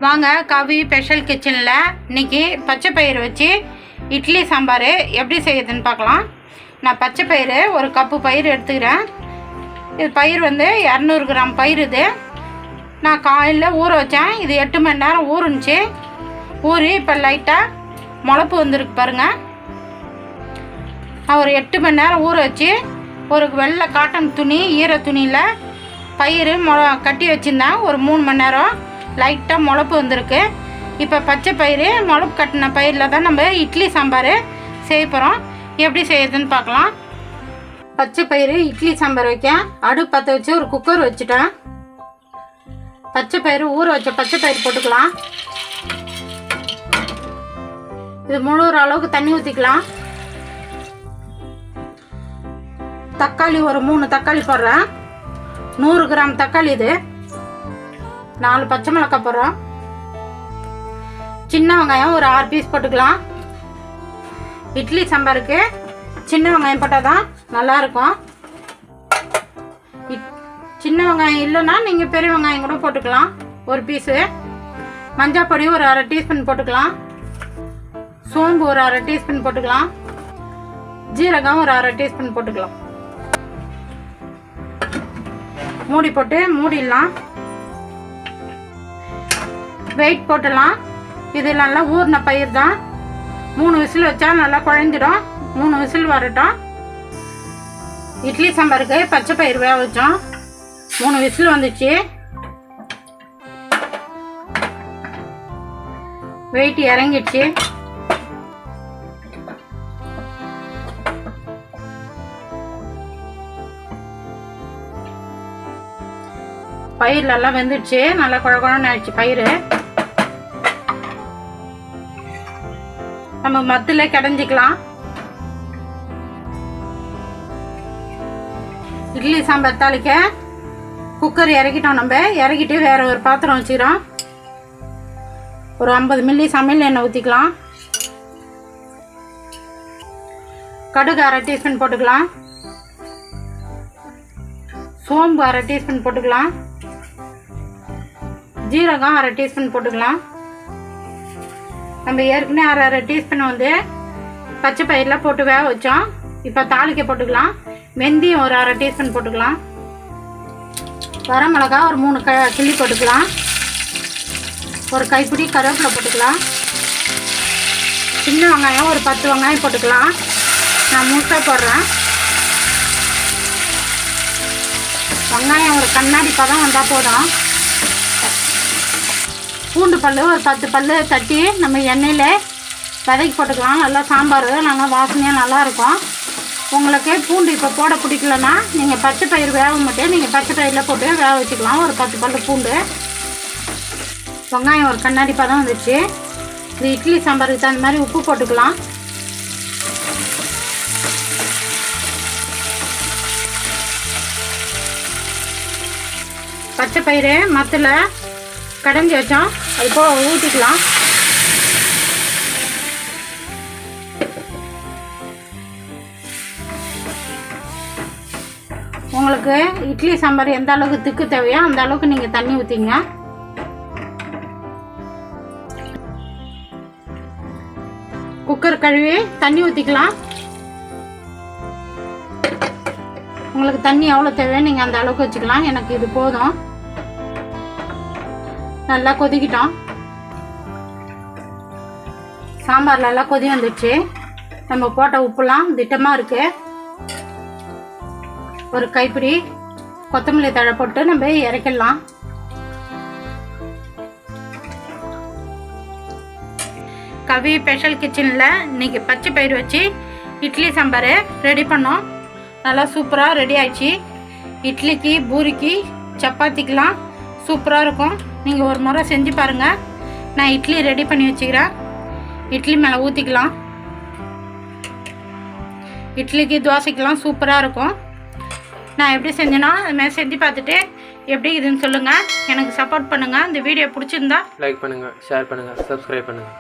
வாங்க கவி ஸ்பெஷல் கிச்சனில் இன்றைக்கி பச்சை பயிறு வச்சு இட்லி சாம்பார் எப்படி செய்யுதுன்னு பார்க்கலாம். நான் பச்சை பயிறு ஒரு கப்பு பயிர் எடுத்துக்கிறேன். இது பயிர் வந்து 200 கிராம் பயிர். இது நான் காலையில் ஊற வச்சேன். இது 8 மணி நேரம் ஊறுனுச்சு. ஊறி இப்போ லைட்டாக முளப்பு வந்திருக்கு பாருங்கள். நான் ஒரு 8 மணி நேரம் ஊற வச்சு ஒரு வெள்ளை காட்டன் துணி ஈர துணியில் பயிர் கட்டி வச்சுருந்தேன். ஒரு 3 மணி நேரம் லைட்டாக முளப்பு வந்திருக்கு. இப்போ பச்சை பயிறு முளப்பு கட்டின பயிரில் தான் நம்ம இட்லி சாம்பார் செய்ய போகிறோம். எப்படி செய்யறதுன்னு பார்க்கலாம். பச்சை பயிறு இட்லி சாம்பார் வைக்க அடுப்பு பற்ற வச்சு ஒரு குக்கர் வச்சுட்டேன். பச்சை பயிறு ஊற வச்ச பச்சை பயிறு போட்டுக்கலாம். இது முழுகிற அளவுக்கு தண்ணி ஊற்றிக்கலாம். தக்காளி ஒரு 3 தக்காளி போடுறேன். 100 கிராம் தக்காளி. இது 4 பச்சை மிளகாய் போடுறோம். சின்ன வெங்காயம் ஒரு 6 பீஸ் போட்டுக்கலாம். இட்லி சாம்பாருக்கு சின்ன வெங்காயம் போட்டால் தான் நல்லாயிருக்கும். சின்ன வெங்காயம் இல்லைன்னா நீங்கள் பெரிய வெங்காயம் கூட போட்டுக்கலாம். ஒரு பீஸு மஞ்சள் பொடி ஒரு 1/2 டீஸ்பூன் போட்டுக்கலாம். சோம்பு ஒரு 1/2 டீஸ்பூன் போட்டுக்கலாம். ஜீரகம் ஒரு 1/2 டீஸ்பூன் போட்டுக்கலாம். மூடி போட்டு மூடிடலாம். வெயிட் போட்டுடலாம். இது நல்லா ஊறின பயிர் தான். 3 விசில் வச்சா நல்லா குழஞ்சிடும். 3 விசில் வரட்டும். இட்லி சாம்பாருக்கு பச்சை பயிர் வேக வச்சோம். 3 விசில் வந்துச்சு. வெயிட் இறங்கிடுச்சு. பயிர் நல்லா வெந்துடுச்சு. நல்லா குழகுழன்னு ஆயிடுச்சு பயிர். நம்ம மத்தில் கடைஞ்சிக்கலாம். இட்லி சாம்பார் தாளிக்க குக்கர் இறக்கிட்டோம். நம்ம இறக்கிட்டு வேற ஒரு பாத்திரம் வச்சுக்கிறோம். ஒரு 50 மில்லி சமையல் எண்ணெய் ஊற்றிக்கலாம். கடுகு 1/2 டீஸ்பூன் போட்டுக்கலாம். சோம்பு 1/2 டீஸ்பூன் போட்டுக்கலாம். ஜீரகம் 1/2 டீஸ்பூன் போட்டுக்கலாம். நம்ம ஏற்கனவே 1/2 டீஸ்பூன் வந்து பச்சை பயிரில் போட்டு வேக வச்சோம். இப்போ தாளிக்க போட்டுக்கலாம். வெந்தயம் ஒரு 1/2 டீஸ்பூன் போட்டுக்கலாம். வரமிளகா ஒரு 3 கிள்ளி போட்டுக்கலாம். ஒரு கைப்பிடி கருவேப்பிலை போட்டுக்கலாம். சின்ன வெங்காயம் ஒரு 10 வெங்காயம் போட்டுக்கலாம். நான் முழுசாக போடுறேன். வெங்காயம் ஒரு கண்ணாடி பதம் வந்தால் போதும். பூண்டு பல் ஒரு 10 பல் தட்டி நம்ம எண்ணெயில் வதக்கி போட்டுக்கலாம். நல்லா சாம்பார் நல்லா வாசனையாக நல்லாயிருக்கும். உங்களுக்கு பூண்டு இப்போ போட பிடிக்கலன்னா நீங்கள் பச்சை பயிர் வேக மாட்டே நீங்கள் பச்சை பயிரில் போட்டு வேக வச்சுக்கலாம். ஒரு 10 பல் பூண்டு. வெங்காயம் ஒரு கண்ணாடி பதம் வந்துச்சு. இது இட்லி சாம்பாருக்கு தகுந்த மாதிரி உப்பு போட்டுக்கலாம். பச்சை பயிறு மத்தில் கடைஞ்சி வச்சோம். அது போக ஊற்றிக்கலாம். உங்களுக்கு இட்லி சாம்பார் எந்த அளவுக்கு திக்கு தேவையோ அந்த அளவுக்கு நீங்கள் தண்ணி ஊற்றிங்க. குக்கர் கழுவி தண்ணி ஊற்றிக்கலாம். உங்களுக்கு தண்ணி எவ்வளோ தேவையோ நீங்கள் அந்த அளவுக்கு வச்சுக்கலாம். எனக்கு இது போதும். நல்லா கொதிக்கிட்டோம். சாம்பார் நல்லா கொதி வந்துடுச்சு. நம்ம போட்ட உப்புலாம் திட்டமாக இருக்குது. ஒரு கைப்பிடி கொத்தமல்லி தழை போட்டு நம்ம இறக்கிடலாம். கவி ஸ்பெஷல் கிச்சனில் இன்றைக்கி பச்சை பயிர் வச்சு இட்லி சாம்பார் ரெடி பண்ணோம். நல்லா சூப்பராக ரெடி ஆயிடுச்சு. இட்லிக்கு பூரிக்கு சப்பாத்திக்கெலாம் சூப்பராக இருக்கும். நீங்கள் ஒரு முறை செஞ்சு பாருங்கள். நான் இட்லி ரெடி பண்ணி வச்சுக்கிறேன். இட்லி மேலே ஊற்றிக்கலாம். இட்லிக்கு தோசைக்கெலாம் சூப்பராக இருக்கும். நான் எப்படி செஞ்சேன்னா அதுமாதிரி செஞ்சு பார்த்துட்டு எப்படி இதுன்னு சொல்லுங்கள். எனக்கு சப்போர்ட் பண்ணுங்கள். இந்த வீடியோ பிடிச்சிருந்தா லைக் பண்ணுங்கள், ஷேர் பண்ணுங்கள், சப்ஸ்கிரைப் பண்ணுங்கள்.